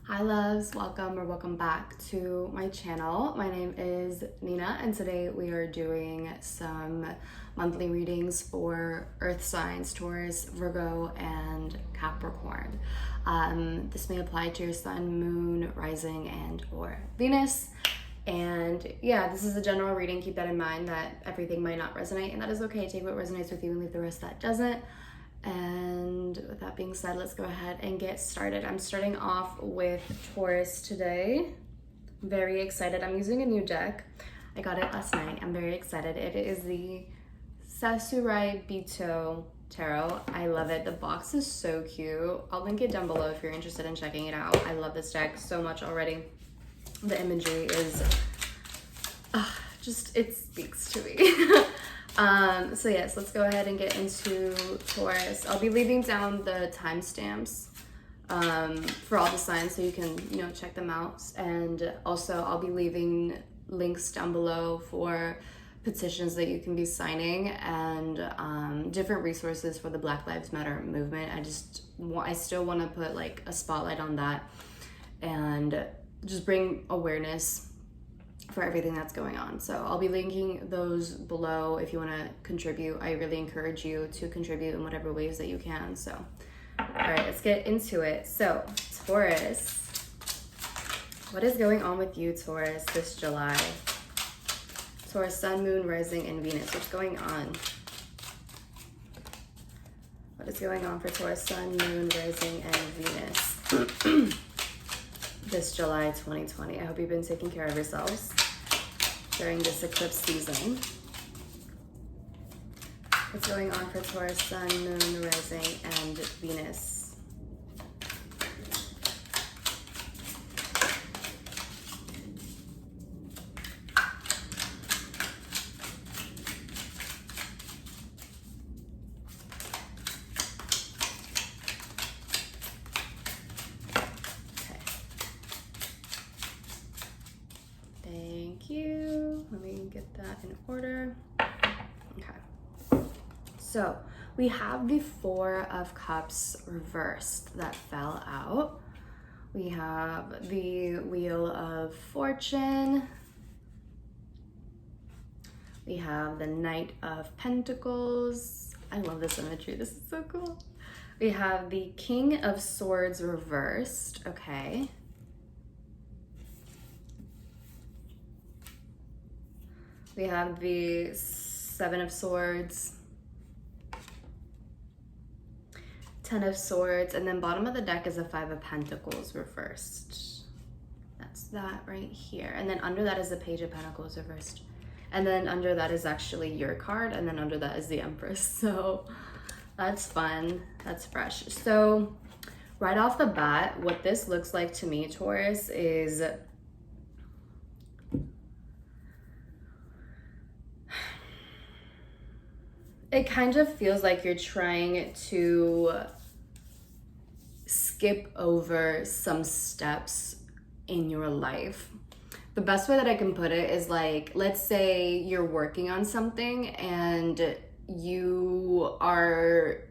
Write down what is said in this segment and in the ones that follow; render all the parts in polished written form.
Hi loves, welcome back to my channel. My name is Nina and today we are doing some monthly readings for earth signs, Taurus, Virgo, and Capricorn. This may apply to your sun, moon, rising, and or Venus. And yeah, this is a general reading. Keep that in mind that everything might not resonate, and that is okay. Take what resonates with you and leave the rest that doesn't. And with that being said, let's go ahead and get started. I'm starting off with Taurus today. Very excited. I'm using a new deck. I got it last night. I'm very excited. It is the Sasurai Bito Tarot. I love it. The box is so cute. I'll link it down below if you're interested in checking it out. I love this deck so much already. The imagery is it speaks to me. So yes, let's go ahead and get into Taurus. I'll be leaving down the timestamps for all the signs so you can, check them out. And also I'll be leaving links down below for petitions that you can be signing and different resources for the Black Lives Matter movement. I still want to put like a spotlight on that and just bring awareness for everything that's going on. So I'll be linking those below if you want to contribute. I really encourage you to contribute in whatever ways that you can. So, all right, let's get into it. So, Taurus, what is going on with you, Taurus, this July? Taurus, sun, moon, rising, and Venus. What's going on? What is going on for Taurus, sun, moon, rising, and Venus? This July 2020. I hope you've been taking care of yourselves during this eclipse season. What's going on for Taurus, sun, moon, rising, and Venus? Thank you. Let me get that in order. Okay. So we have the Four of Cups reversed that fell out. We have the Wheel of Fortune. We have the Knight of Pentacles. I love this imagery. This is so cool. We have the King of Swords reversed. Okay. We have the Seven of Swords, Ten of Swords, and then bottom of the deck is a Five of Pentacles reversed. That's that right here. And then under that is the Page of Pentacles reversed. And then under that is actually your card, and then under that is the Empress. So that's fun, that's fresh. So right off the bat, what this looks like to me, Taurus, is it kind of feels like you're trying to skip over some steps in your life. The best way that I can put it is like, let's say you're working on something and you are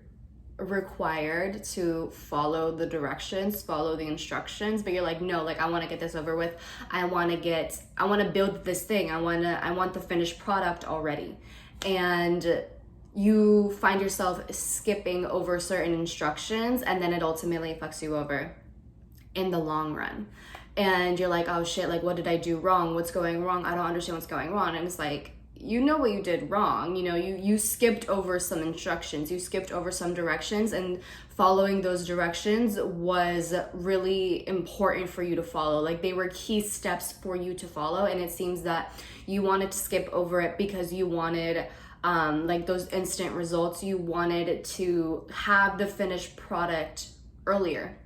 required to follow the directions, follow the instructions, but you're like, no, like I want to get this over with. I want to build this thing. I want the finished product already. And you find yourself skipping over certain instructions, and then it ultimately fucks you over in the long run. And you're like, oh shit, like what did I do wrong? What's going wrong? I don't understand what's going on. And it's like, you know what you did wrong. You skipped over some instructions, you skipped over some directions, and following those directions was really important for you to follow. Like they were key steps for you to follow, and it seems that you wanted to skip over it because you wanted like those instant results. You wanted to have the finished product earlier,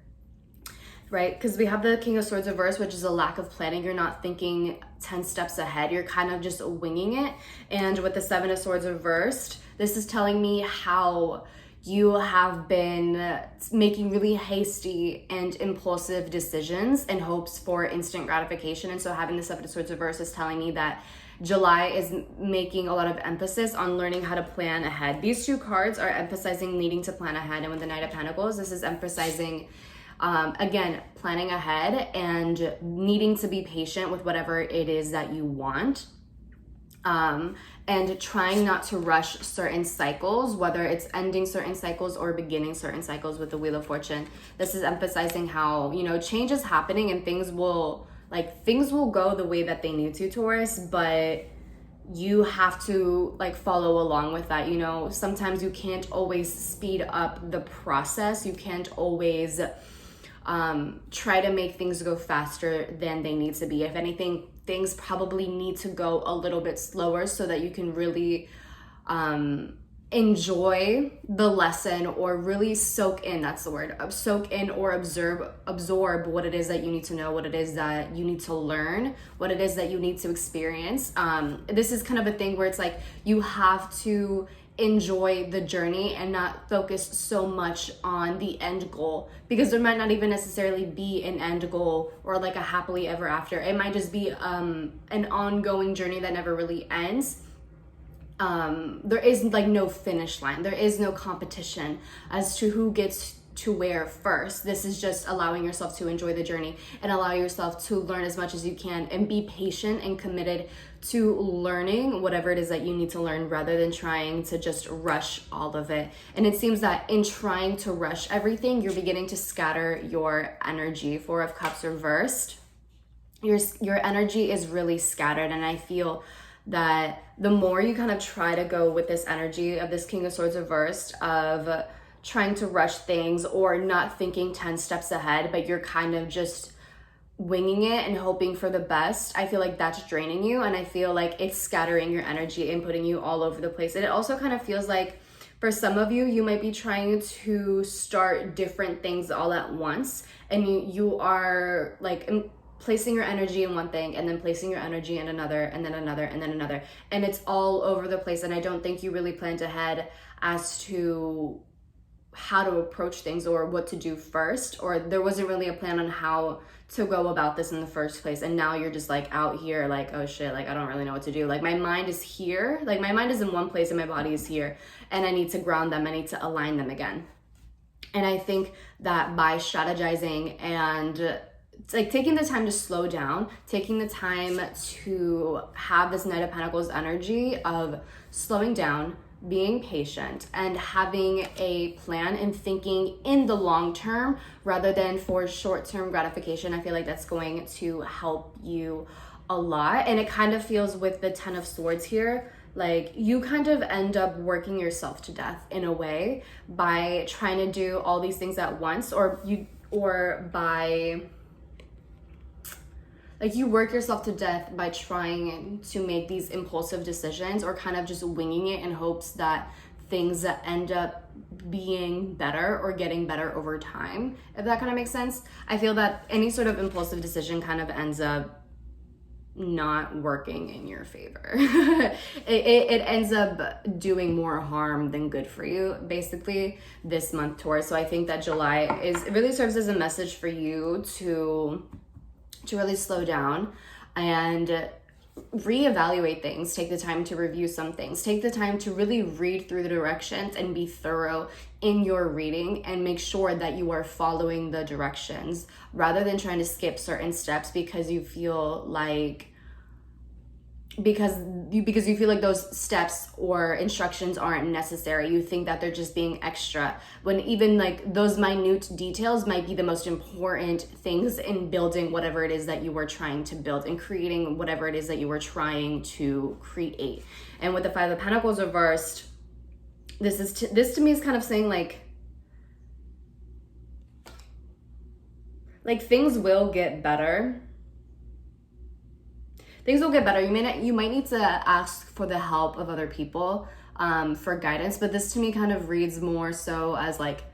right? Because we have the King of Swords reversed, which is a lack of planning. You're not thinking 10 steps ahead. You're kind of just winging it. And with the Seven of Swords reversed, this is telling me how you have been making really hasty and impulsive decisions in hopes for instant gratification. And so having the Seven of Swords reversed is telling me that July is making a lot of emphasis on learning how to plan ahead. These two cards are emphasizing needing to plan ahead. And with the Knight of Pentacles, this is emphasizing Again, planning ahead and needing to be patient with whatever it is that you want. And trying not to rush certain cycles, whether it's ending certain cycles or beginning certain cycles with the Wheel of Fortune. This is emphasizing how, you know, change is happening and things will go the way that they need to, Taurus, but you have to like follow along with that. You know, sometimes you can't always speed up the process. You can't always try to make things go faster than they need to be. If anything, things probably need to go a little bit slower so that you can really enjoy the lesson, or really soak in, that's the word, soak in or absorb what it is that you need to know, what it is that you need to learn, what it is that you need to experience. This is kind of a thing where it's like you have to enjoy the journey and not focus so much on the end goal, because there might not even necessarily be an end goal or like a happily ever after. It might just be an ongoing journey that never really ends. There is like no finish line. There is no competition as to who gets to where first. This is just allowing yourself to enjoy the journey and allow yourself to learn as much as you can and be patient and committed to learning whatever it is that you need to learn, rather than trying to just rush all of it. And it seems that in trying to rush everything, you're beginning to scatter your energy. Four of Cups reversed. Your energy is really scattered, and I feel that the more you kind of try to go with this energy of this King of Swords reversed, of trying to rush things or not thinking 10 steps ahead, but you're kind of just winging it and hoping for the best, I feel like that's draining you, and I feel like it's scattering your energy and putting you all over the place. And it also kind of feels like for some of you, you might be trying to start different things all at once, and you are like placing your energy in one thing and then placing your energy in another, and then another, and then another, and it's all over the place. And I don't think you really planned ahead as to how to approach things or what to do first, or there wasn't really a plan on how to go about this in the first place. And now you're just like out here like, oh shit, like I don't really know what to do. Like my mind is here, like my mind is in one place and my body is here, and I need to ground them, I need to align them again. And I think that by strategizing and like taking the time to slow down, taking the time to have this Knight of Pentacles energy of slowing down, being patient, and having a plan and thinking in the long term rather than for short-term gratification, I feel like that's going to help you a lot. And it kind of feels with the Ten of Swords here, like you kind of end up working yourself to death in a way by trying to do all these things at once, or by like you work yourself to death by trying to make these impulsive decisions, or kind of just winging it in hopes that things end up being better or getting better over time, if that kind of makes sense. I feel that any sort of impulsive decision kind of ends up not working in your favor. it ends up doing more harm than good for you, basically, this month, Taurus. So I think that July it really serves as a message for you to really slow down and reevaluate things. Take the time to review some things. Take the time to really read through the directions and be thorough in your reading, and make sure that you are following the directions rather than trying to skip certain steps because you feel like because you feel like those steps or instructions aren't necessary. You think that they're just being extra, when even like those minute details might be the most important things in building whatever it is that you were trying to build and creating whatever it is that you were trying to create. And with the Five of Pentacles reversed, this to me is kind of saying like things will get better. Things will get better. You might need to ask for the help of other people for guidance, but this to me kind of reads more so as like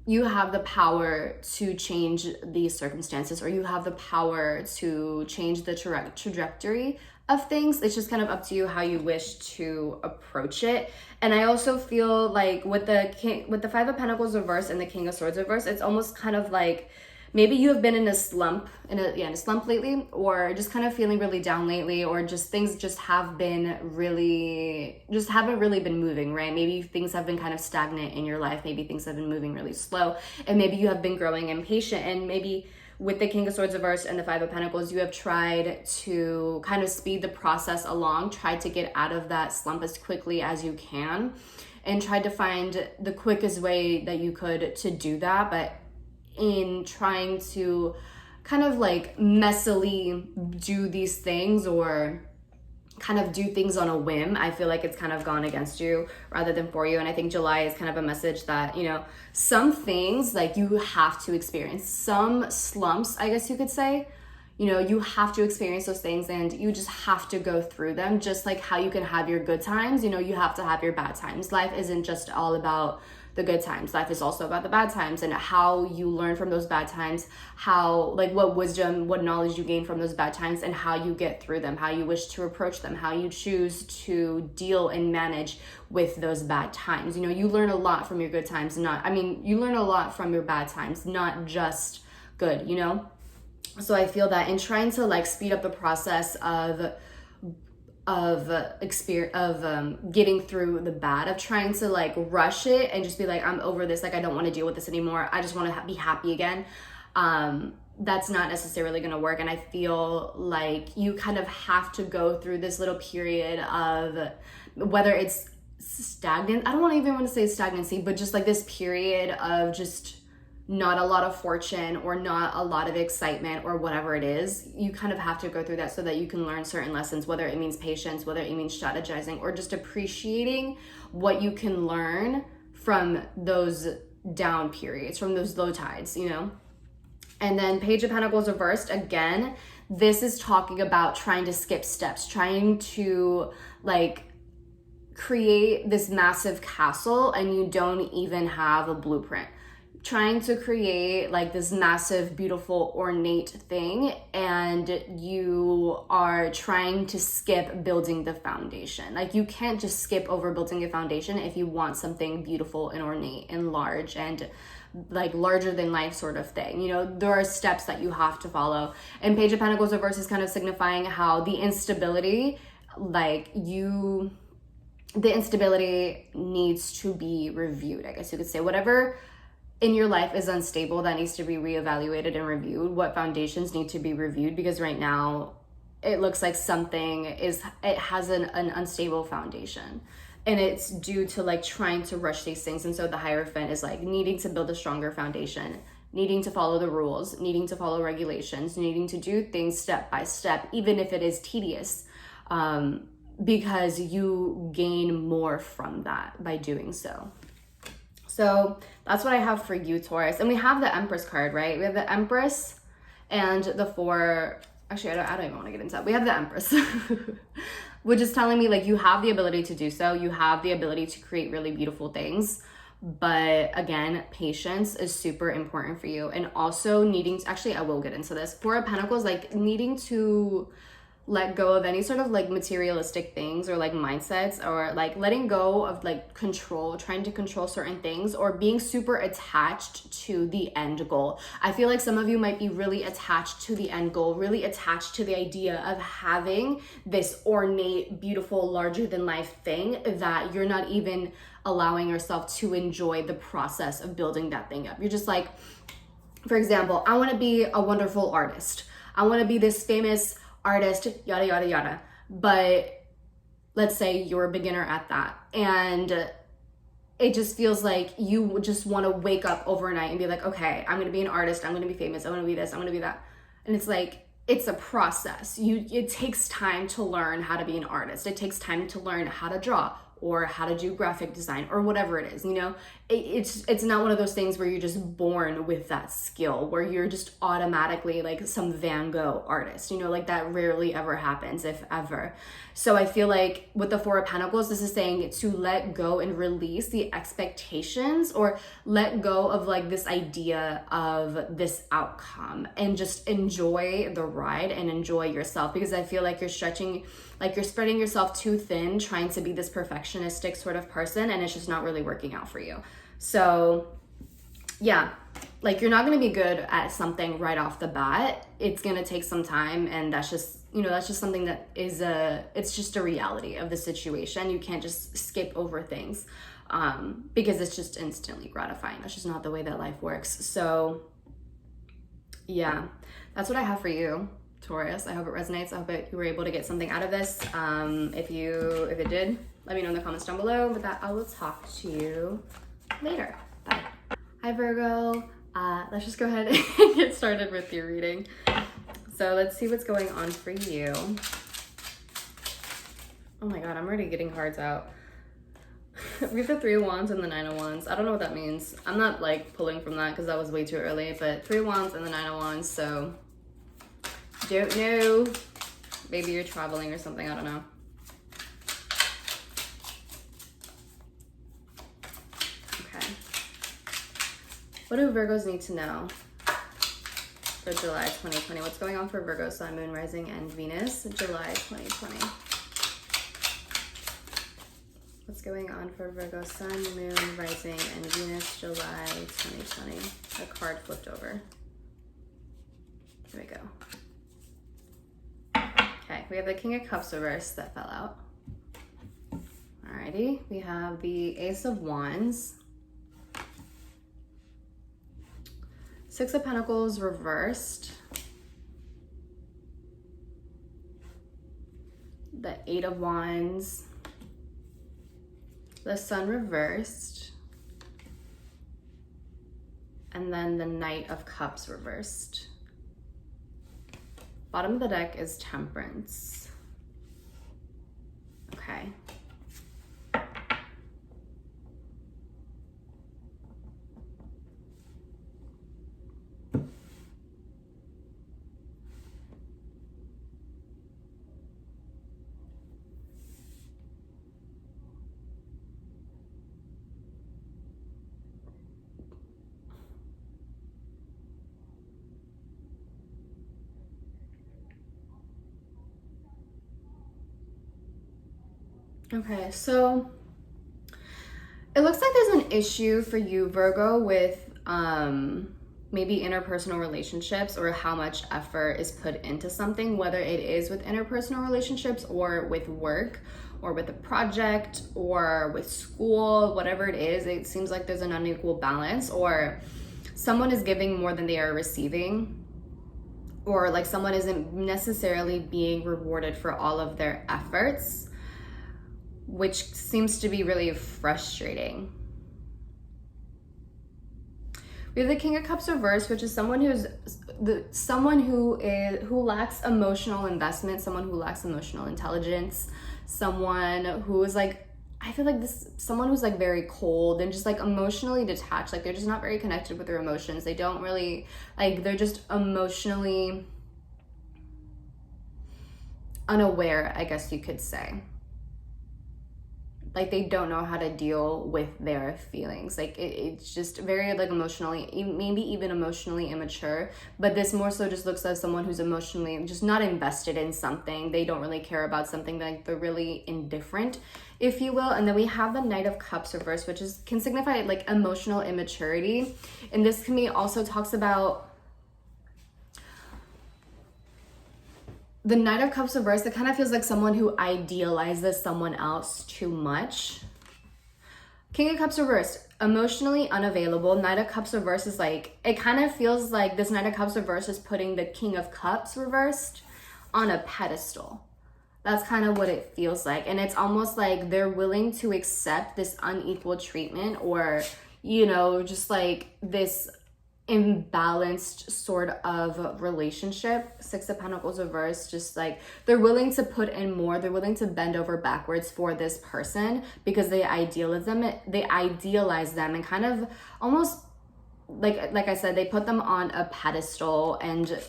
you have the power to change these circumstances, or you have the power to change the trajectory of things. It's just kind of up to you how you wish to approach it. And I also feel like with the Five of Pentacles reverse and the King of Swords reverse, it's almost kind of like maybe you have been in a slump, in a slump lately, or just kind of feeling really down lately, or just things just haven't really been moving, right? Maybe things have been kind of stagnant in your life. Maybe things have been moving really slow, and maybe you have been growing impatient, and maybe with the King of Swords reversed and the Five of Pentacles, you have tried to kind of speed the process along, tried to get out of that slump as quickly as you can, and tried to find the quickest way that you could to do that. But in trying to kind of like messily do these things, or kind of do things on a whim, I feel like it's kind of gone against you rather than for you. And I think July is kind of a message that, you know, some things like you have to experience, some slumps, I guess you could say, you know, you have to experience those things, and you just have to go through them. Just like how you can have your good times, you know, you have to have your bad times. Life isn't just all about the good times. Life is also about the bad times, and how you learn from those bad times, how, like, what wisdom, what knowledge you gain from those bad times, and how you get through them, how you wish to approach them, how you choose to deal and manage with those bad times. You know, you learn a lot from your good times, you learn a lot from your bad times, not just good, you know? So I feel that in trying to like speed up the process of getting through the bad, of trying to like rush it and just be like, I'm over this, like I don't want to deal with this anymore, I just want to be happy again, that's not necessarily going to work. And I feel like you kind of have to go through this little period of, whether it's stagnant, I don't want to even want to say stagnancy, but just like this period of just not a lot of fortune, or not a lot of excitement, or whatever it is. You kind of have to go through that so that you can learn certain lessons, whether it means patience, whether it means strategizing, or just appreciating what you can learn from those down periods, from those low tides, you know? And then Page of Pentacles reversed, again, this is talking about trying to skip steps, trying to like create this massive castle and you don't even have a blueprint. Trying to create like this massive, beautiful, ornate thing, and you are trying to skip building the foundation. Like you can't just skip over building a foundation if you want something beautiful and ornate and large and like larger than life sort of thing. You know, there are steps that you have to follow. And Page of Pentacles reverse is kind of signifying how the instability, the instability needs to be reviewed, I guess you could say. Whatever in your life is unstable, that needs to be reevaluated and reviewed. What foundations need to be reviewed, because right now it looks like it has an unstable foundation, and it's due to like trying to rush these things. And so the Hierophant is like needing to build a stronger foundation, needing to follow the rules, needing to follow regulations, needing to do things step by step, even if it is tedious, because you gain more from that by doing so. So that's what I have for you, Taurus. And we have the Empress card, right? We have the Empress and the Four. Actually, I don't even want to get into that. We have the Empress, which is telling me like you have the ability to do so. You have the ability to create really beautiful things. But again, patience is super important for you. And also needing to, actually, I will get into this. Four of Pentacles, like needing to let go of any sort of like materialistic things, or like mindsets, or like letting go of like control, trying to control certain things, or being super attached to the end goal. I feel like some of you might be really attached to the end goal, really attached to the idea of having this ornate, beautiful, larger than life thing, that you're not even allowing yourself to enjoy the process of building that thing up. You're just like, for example, I want to be a wonderful artist. I want to be this famous artist, yada, yada, yada. But let's say you're a beginner at that, and it just feels like you just want to wake up overnight and be like, okay, I'm going to be an artist. I'm going to be famous. I'm going to be this. I'm going to be that. And it's like, it's a process. It takes time to learn how to be an artist. It takes time to learn how to draw, or how to do graphic design, or whatever it is, you know? It's not one of those things where you're just born with that skill, where you're just automatically like some Van Gogh artist, you know, like that rarely ever happens, if ever. So I feel like with the Four of Pentacles, this is saying to let go and release the expectations, or let go of like this idea of this outcome, and just enjoy the ride and enjoy yourself. Because I feel like you're spreading yourself too thin, trying to be this perfectionistic sort of person, and it's just not really working out for you. So yeah, like, you're not going to be good at something right off the bat. It's going to take some time, and that's just, you know, that's just something that is it's just a reality of the situation. You can't just skip over things because it's just instantly gratifying. That's just not the way that life works. So yeah, that's what I have for you, Taurus. I hope it resonates. I hope you were able to get something out of this. If it did, let me know in the comments down below. With that, I will talk to you later. Bye. Hi, Virgo. Let's just go ahead and get started with your reading. So let's see what's going on for you. Oh my God, I'm already getting cards out. We have the 3 of Wands and the 9 of Wands. I don't know what that means. I'm not like pulling from that because that was way too early, but 3 of Wands and the 9 of Wands. So don't know. Maybe you're traveling or something. I don't know. Okay. What do Virgos need to know for July 2020? What's going on for Virgo, Sun, Moon, Rising, and Venus, July 2020? What's going on for Virgo, Sun, Moon, Rising, and Venus, July 2020? A card flipped over. Here we go. Okay, we have the King of Cups reversed that fell out. Alrighty, we have the Ace of Wands. 6 of Pentacles reversed. The 8 of Wands. The Sun reversed. And then the Knight of Cups reversed. Bottom of the deck is Temperance. Okay. Okay, so it looks like there's an issue for you, Virgo, with maybe interpersonal relationships, or how much effort is put into something, whether it is with interpersonal relationships or with work or with a project or with school, whatever it is. It seems like there's an unequal balance, or someone is giving more than they are receiving, or like someone isn't necessarily being rewarded for all of their efforts, which seems to be really frustrating. We have the King of Cups reversed, which is someone who lacks emotional investment, someone who lacks emotional intelligence, someone who is like, I feel like someone who's like very cold and just like emotionally detached. Like, they're just not very connected with their emotions. They don't really, like, they're just emotionally unaware, I guess you could say. Like, they don't know how to deal with their feelings. Like, it's just very like emotionally, maybe even emotionally immature. But this more so just looks like someone who's emotionally just not invested in something. They don't really care about something. Like, they're really indifferent, if you will. And then we have the Knight of Cups reversed, which can signify like emotional immaturity. And this to me also talks about the Knight of Cups reversed. It kind of feels like someone who idealizes someone else too much. King of Cups reversed, emotionally unavailable. Knight of Cups reversed is like, it kind of feels like this Knight of Cups reversed is putting the King of Cups reversed on a pedestal. That's kind of what it feels like. And it's almost like they're willing to accept this unequal treatment, or, you know, just like this imbalanced sort of relationship. 6 of Pentacles reversed, just like they're willing to put in more, they're willing to bend over backwards for this person because they idealize them and kind of almost like I said, they put them on a pedestal and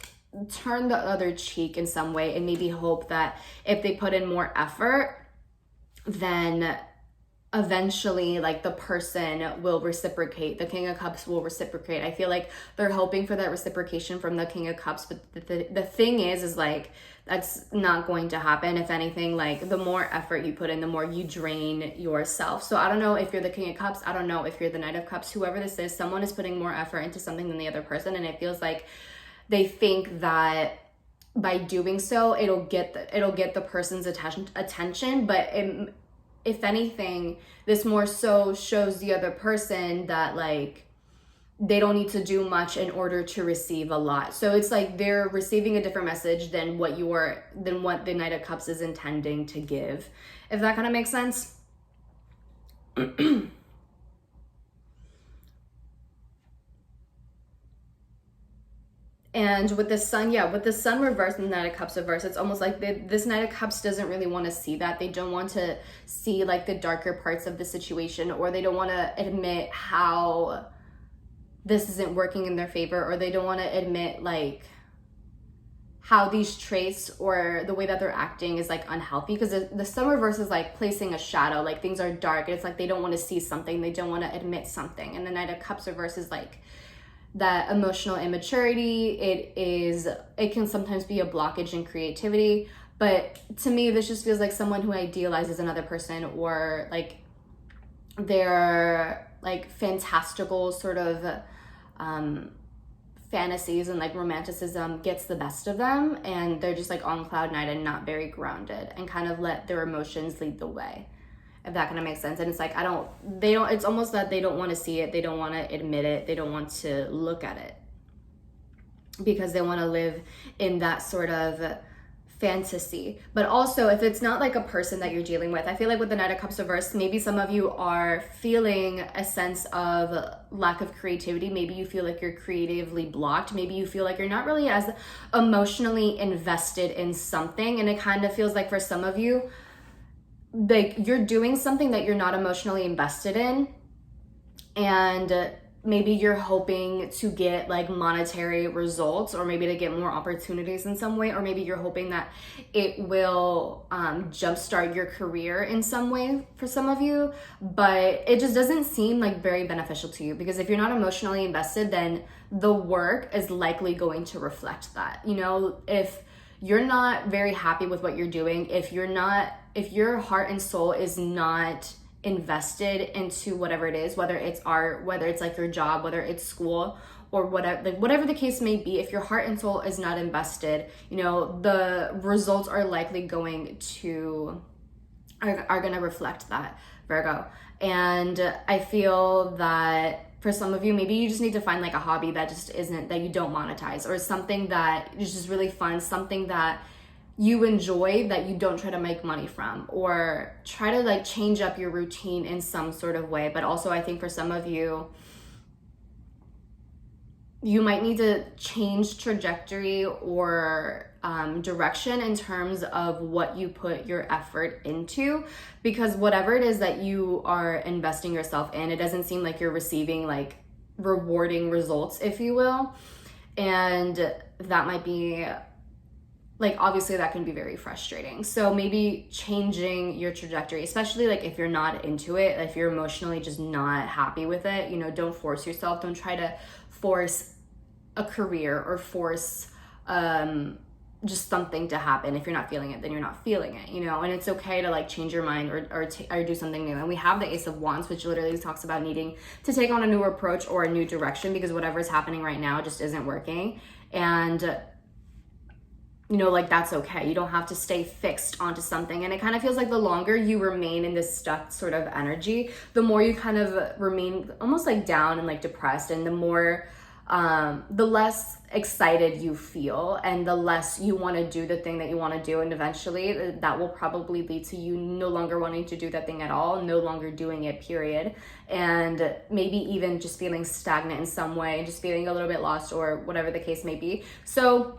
turn the other cheek in some way, and maybe hope that if they put in more effort, then eventually like the person will reciprocate. The King of Cups will reciprocate. I feel like they're hoping for that reciprocation from the King of Cups, but the thing is like that's not going to happen. If anything, like the more effort you put in, the more you drain yourself. So I don't know if you're the King of Cups, I don't know if you're the Knight of Cups, whoever this is, someone is putting more effort into something than the other person, and it feels like they think that by doing so it'll get the person's attention, but if anything, this more so shows the other person that like they don't need to do much in order to receive a lot. So it's like they're receiving a different message than what the Knight of Cups is intending to give. If that kind of makes sense. And with the sun, with the sun reversed and the Knight of Cups reversed, it's almost like this Knight of Cups doesn't really want to see that. They don't want to see like the darker parts of the situation, or they don't want to admit how this isn't working in their favor, or they don't want to admit like how these traits or the way that they're acting is like unhealthy, because the sun reverse is like placing a shadow, like things are dark. It's like they don't want to see something, they don't want to admit something. And the Knight of Cups reverse is like that emotional immaturity. It can sometimes be a blockage in creativity, but to me this just feels like someone who idealizes another person, or like their like fantastical sort of fantasies and like romanticism gets the best of them, and they're just like on cloud nine and not very grounded, and kind of let their emotions lead the way, if that kind of makes sense. And it's like it's almost that they don't want to see it, they don't want to admit it, they don't want to look at it, because they want to live in that sort of fantasy. But also, if it's not like a person that you're dealing with, I feel like with the Knight of Cups reversed, maybe some of you are feeling a sense of lack of creativity. Maybe you feel like you're creatively blocked. Maybe you feel like you're not really as emotionally invested in something, and it kind of feels like for some of you like you're doing something that you're not emotionally invested in, and maybe you're hoping to get like monetary results, or maybe to get more opportunities in some way, or maybe you're hoping that it will jumpstart your career in some way for some of you, but it just doesn't seem like very beneficial to you, because if you're not emotionally invested, then the work is likely going to reflect that. You know, if you're not very happy with what you're doing, if your heart and soul is not invested into whatever it is, whether it's art, whether it's like your job, whether it's school, or whatever the case may be, if your heart and soul is not invested, you know, the results are likely going to reflect that, Virgo. And I feel that for some of you, maybe you just need to find like a hobby that you don't monetize, or something that is just really fun, something that you enjoy that you don't try to make money from, or try to like change up your routine in some sort of way. But also, I think for some of you, you might need to change trajectory or direction in terms of what you put your effort into, because whatever it is that you are investing yourself in, it doesn't seem like you're receiving like rewarding results, if you will. And that might be like, obviously that can be very frustrating. So maybe changing your trajectory, especially like if you're not into it, if you're emotionally just not happy with it, you know, don't force yourself. Don't try to force a career or force just something to happen. If you're not feeling it, then you're not feeling it, you know. And it's okay to like change your mind or do something new. And we have the Ace of Wands, which literally talks about needing to take on a new approach or a new direction, because whatever's happening right now just isn't working. And you know, like that's okay. You don't have to stay fixed onto something. And it kind of feels like the longer you remain in this stuck sort of energy, the more you kind of remain almost like down and like depressed, and the more the less excited you feel, and the less you want to do the thing that you want to do. And eventually that will probably lead to you no longer wanting to do that thing at all, no longer doing it, period. And maybe even just feeling stagnant in some way, just feeling a little bit lost, or whatever the case may be. So,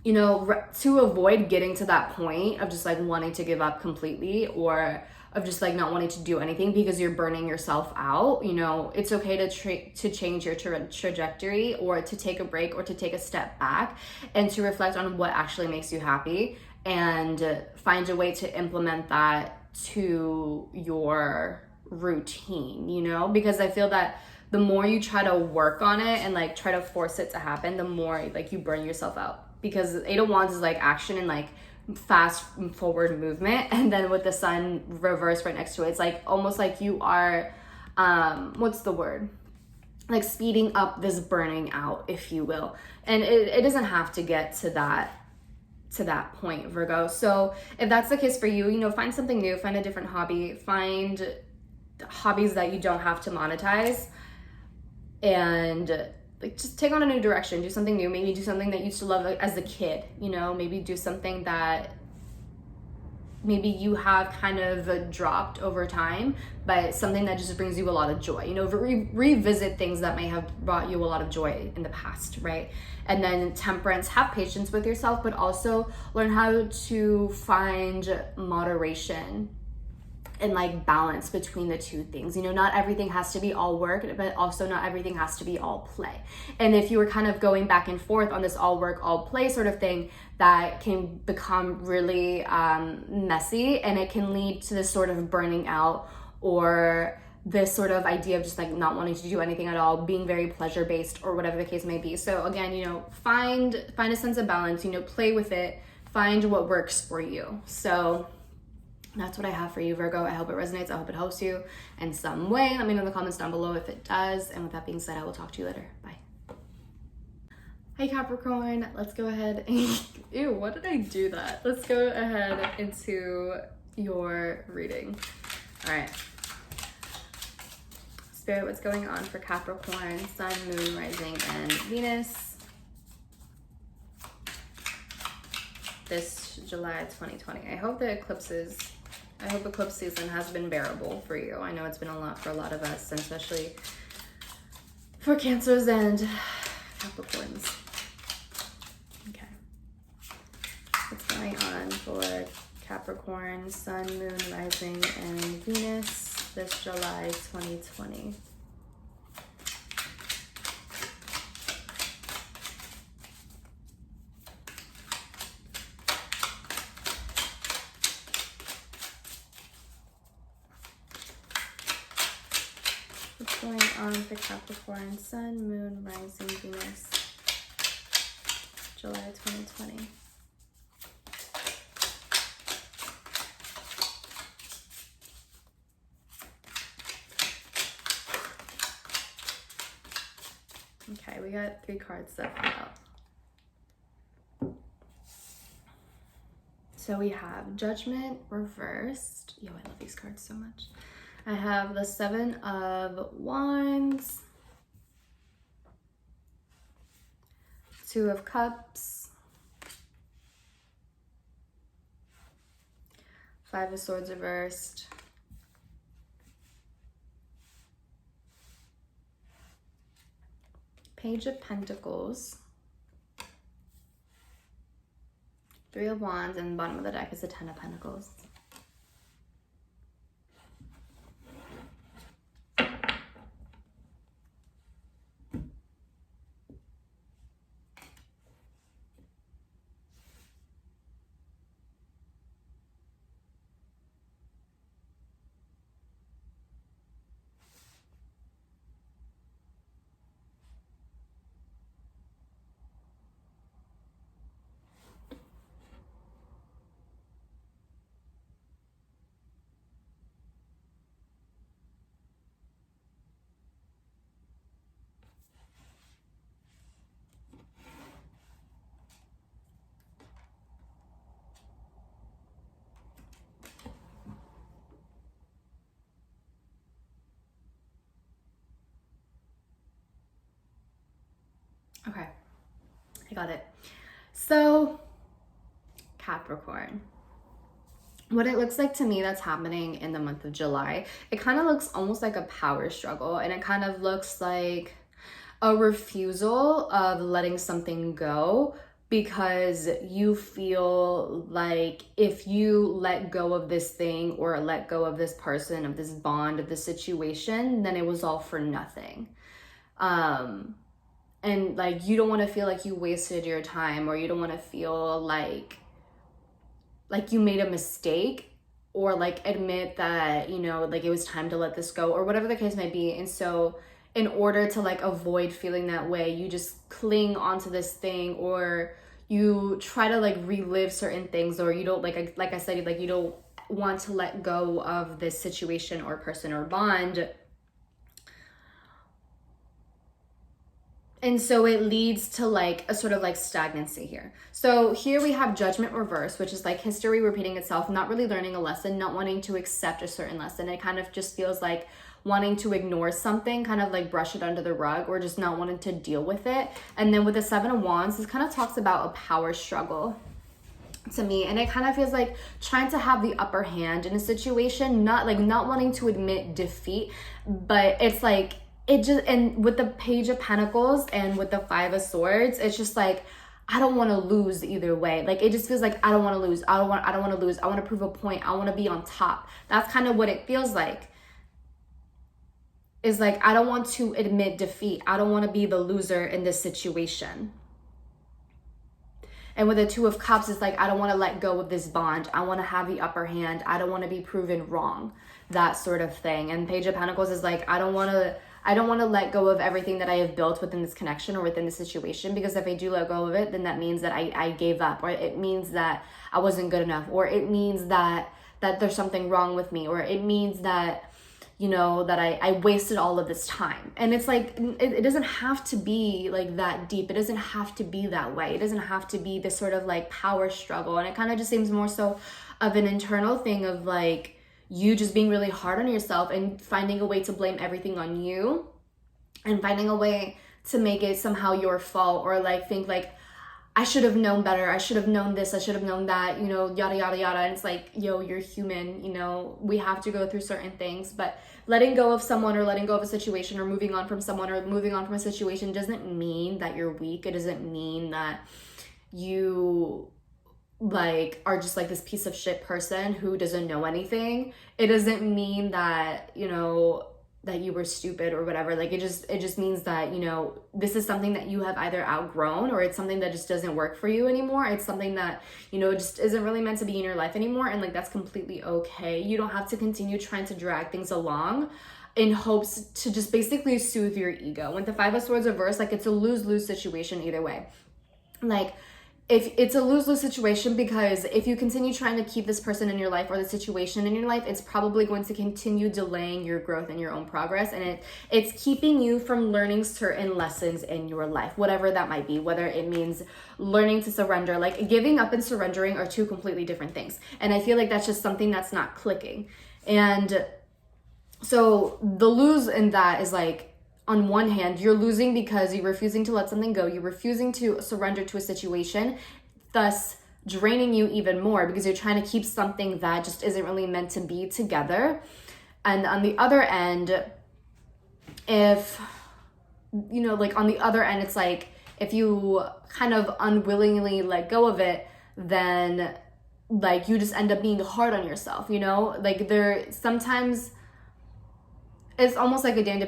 you know, to avoid getting to that point of just like wanting to give up completely, or of just like not wanting to do anything because you're burning yourself out, you know, it's okay to change your trajectory, or to take a break, or to take a step back, and to reflect on what actually makes you happy, and find a way to implement that to your routine, you know? Because I feel that the more you try to work on it and like try to force it to happen, the more like you burn yourself out. Because Eight of Wands is like action and like fast forward movement, and then with the sun reversed right next to it, it's like almost like you are what's the word, like speeding up this burning out, if you will. And it doesn't have to get to that point, Virgo. So if that's the case for you, you know, find something new, find a different hobby, find hobbies that you don't have to monetize, and like just take on a new direction, do something new. Maybe do something that you used to love as a kid, you know, maybe do something that maybe you have kind of dropped over time, but something that just brings you a lot of joy, you know, revisit things that may have brought you a lot of joy in the past, right? And then Temperance, have patience with yourself, but also learn how to find moderation and like balance between the two things. You know, not everything has to be all work, but also not everything has to be all play. And if you were kind of going back and forth on this all work, all play sort of thing, that can become really messy, and it can lead to this sort of burning out, or this sort of idea of just like not wanting to do anything at all, being very pleasure based, or whatever the case may be. So again, you know, find a sense of balance, you know, play with it, find what works for you. So that's what I have for you, Virgo. I hope it resonates. I hope it helps you in some way. Let me know in the comments down below if it does. And with that being said, I will talk to you later. Bye. Hey Capricorn, let's go ahead and, ew, what did I do that? Let's go ahead into your reading. All right. Spirit, what's going on for Capricorn, Sun, Moon, Rising, and Venus this July 2020? I hope eclipse season has been bearable for you. I know it's been a lot for a lot of us, and especially for Cancers and Capricorns. Okay. What's going on for Capricorn, Sun, Moon, Rising, and Venus this July 2020? What's going on for Capricorn, Sun, Moon, Rising, Venus, July 2020? Okay, we got 3 cards that fell out. So we have Judgment reversed. Yo, I love these cards so much. I have the 7 of Wands, 2 of Cups, 5 of Swords reversed, Page of Pentacles, 3 of Wands, and the bottom of the deck is the 10 of Pentacles. Okay, I got it. So, Capricorn, what it looks like to me that's happening in the month of July, it kind of looks almost like a power struggle, and it kind of looks like a refusal of letting something go, because you feel like if you let go of this thing, or let go of this person, of this bond, of this situation, then it was all for nothing. And like, you don't want to feel like you wasted your time, or you don't want to feel like you made a mistake, or like admit that, you know, like it was time to let this go, or whatever the case may be. And so in order to like avoid feeling that way, you just cling onto this thing, or you try to like relive certain things, or you don't, like I said, like you don't want to let go of this situation or person or bond. And so it leads to like a sort of like stagnancy here. So here we have judgment reverse, which is like history repeating itself, not really learning a lesson, not wanting to accept a certain lesson. It kind of just feels like wanting to ignore something, kind of like brush it under the rug, or just not wanting to deal with it. And then with the Seven of Wands, this kind of talks about a power struggle to me, and it kind of feels like trying to have the upper hand in a situation, not wanting to admit defeat, but it's like it just, and with the Page of Pentacles and with the Five of Swords, it's just like I don't want to lose either way. Like it just feels like I don't want to lose. I don't want to lose. I want to prove a point. I want to be on top. That's kind of what it feels like. Is like I don't want to admit defeat. I don't want to be the loser in this situation. And with the Two of Cups, it's like I don't want to let go of this bond. I want to have the upper hand. I don't want to be proven wrong. That sort of thing. And Page of Pentacles is like I don't want to let go of everything that I have built within this connection or within the situation, because if I do let go of it, then that means that I gave up, or it means that I wasn't good enough, or it means that there's something wrong with me, or it means that, you know, that I wasted all of this time. And it's like, it doesn't have to be like that deep. It doesn't have to be that way. It doesn't have to be this sort of like power struggle. And it kind of just seems more so of an internal thing of like, you just being really hard on yourself and finding a way to blame everything on you, and finding a way to make it somehow your fault, or like think like I should have known better, I should have known this, I should have known that, you know, yada yada yada. And it's like, yo, you're human, you know, we have to go through certain things. But letting go of someone, or letting go of a situation, or moving on from someone, or moving on from a situation doesn't mean that you're weak. It doesn't mean that you like are just like this piece of shit person who doesn't know anything. It doesn't mean that, you know, that you were stupid or whatever. Like it just means that, you know, this is something that you have either outgrown, or it's something that just doesn't work for you anymore. It's something that, you know, just isn't really meant to be in your life anymore. And like that's completely okay. You don't have to continue trying to drag things along in hopes to just basically soothe your ego. When the Five of Swords reverse, like it's a lose-lose situation either way. Like if it's a lose-lose situation, because if you continue trying to keep this person in your life, or the situation in your life, it's probably going to continue delaying your growth and your own progress. And it's keeping you from learning certain lessons in your life, whatever that might be, whether it means learning to surrender. Like giving up and surrendering are two completely different things. And I feel like that's just something that's not clicking. And so the lose in that is like, on one hand, you're losing because you're refusing to let something go. You're refusing to surrender to a situation, thus draining you even more, because you're trying to keep something that just isn't really meant to be together. And on the other end, if, you know, like on the other end, it's like if you kind of unwillingly let go of it, then like you just end up being hard on yourself, you know? Like there sometimes it's almost like a damned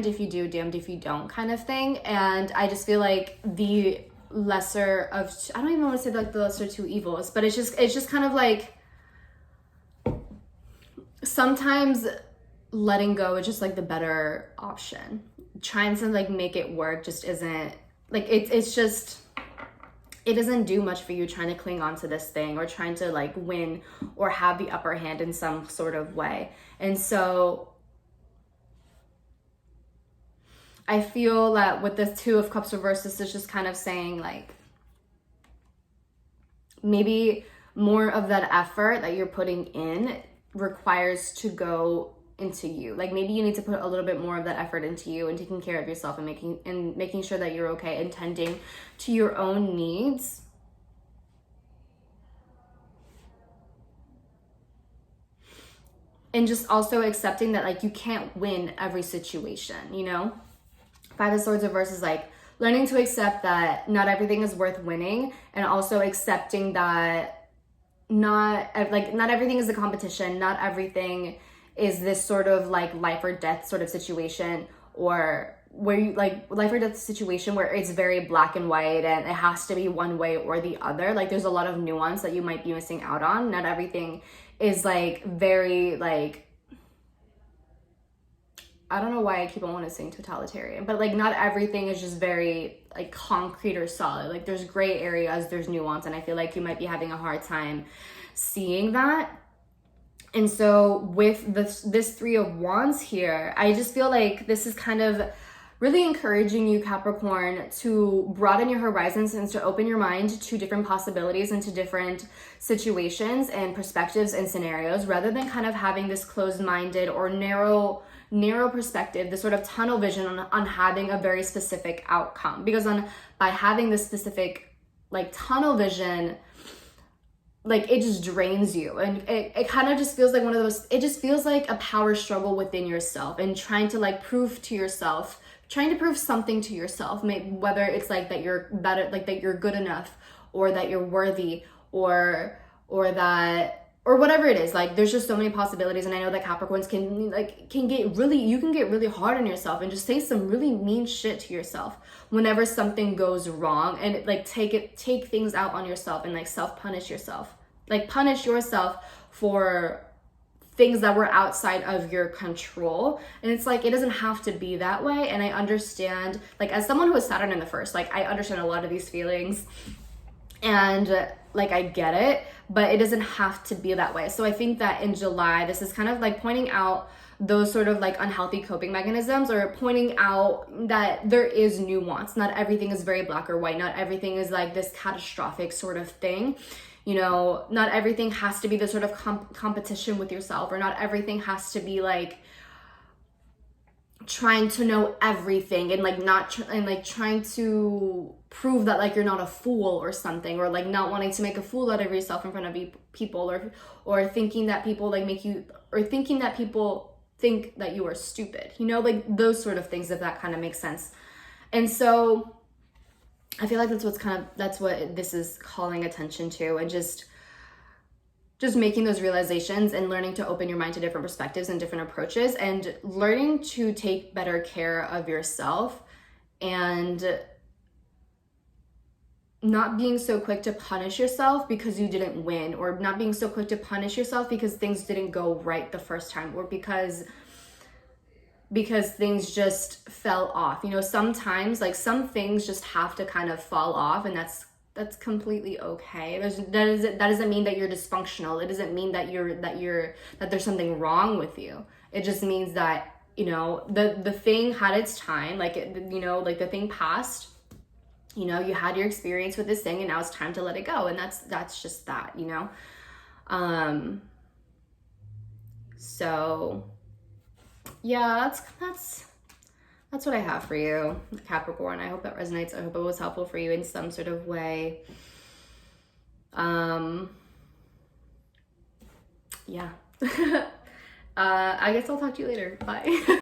if you do, damned if you don't kind of thing. And I just feel like the lesser of, I don't even want to say like the lesser two evils, but it's just kind of like sometimes letting go is just like the better option. Trying to like make it work just isn't like, it's just, it doesn't do much for you trying to cling on to this thing, or trying to like win or have the upper hand in some sort of way. And so I feel that with the Two of Cups reversed, this is just kind of saying like maybe more of that effort that you're putting in requires to go into you. Like maybe you need to put a little bit more of that effort into you and taking care of yourself and making sure that you're okay and tending to your own needs. And just also accepting that like you can't win every situation, you know? Five of Swords reverse is like learning to accept that not everything is worth winning, and also accepting that not everything is a competition. Not everything is this sort of like life or death sort of situation, or where you like life or death situation where it's very black and white and it has to be one way or the other. Like there's a lot of nuance that you might be missing out on. Not everything is like very like, I don't know why I keep on wanting to say totalitarian, but like not everything is just very like concrete or solid. Like there's gray areas, there's nuance, and I feel like you might be having a hard time seeing that. And so with this Three of Wands here, I just feel like this is kind of really encouraging you, Capricorn, to broaden your horizons and to open your mind to different possibilities and to different situations and perspectives and scenarios, rather than kind of having this closed-minded or narrow perspective, this sort of tunnel vision on having a very specific outcome. Because by having this specific like tunnel vision, like it just drains you, and it kind of just feels like one of those, it just feels like a power struggle within yourself and trying to like prove something to yourself, whether it's like that you're better, like that you're good enough, or that you're worthy, or that, or whatever it is. Like there's just so many possibilities. And I know that Capricorns can get really hard on yourself and just say some really mean shit to yourself whenever something goes wrong, and like take things out on yourself and like punish yourself for things that were outside of your control. And it's like, it doesn't have to be that way. And I understand, like as someone who has Saturn in the first, like I understand a lot of these feelings, and like I get it, but it doesn't have to be that way. So I think that in July, this is kind of like pointing out those sort of like unhealthy coping mechanisms, or pointing out that there is nuance. Not everything is very black or white. Not everything is like this catastrophic sort of thing. You know, not everything has to be the sort of competition with yourself, or not everything has to be like trying to know everything and like trying to prove that like you're not a fool or something, or like not wanting to make a fool out of yourself in front of people, or thinking that people like make you, or thinking that people think that you are stupid, you know, like those sort of things, if that kind of makes sense. And so I feel like that's what this is calling attention to, and just making those realizations and learning to open your mind to different perspectives and different approaches, and learning to take better care of yourself, and not being so quick to punish yourself because you didn't win, or not being so quick to punish yourself because things didn't go right the first time, or because things just fell off. You know, sometimes like some things just have to kind of fall off, and that's completely okay. That doesn't mean that you're dysfunctional. It doesn't mean that there's something wrong with you. It just means that, you know, the thing had its time, like you know, like the thing passed. You know, you had your experience with this thing, and now it's time to let it go. And that's just that, you know. So yeah, that's what I have for you, Capricorn. I hope that resonates. I hope it was helpful for you in some sort of way. Yeah. I guess I'll talk to you later. Bye.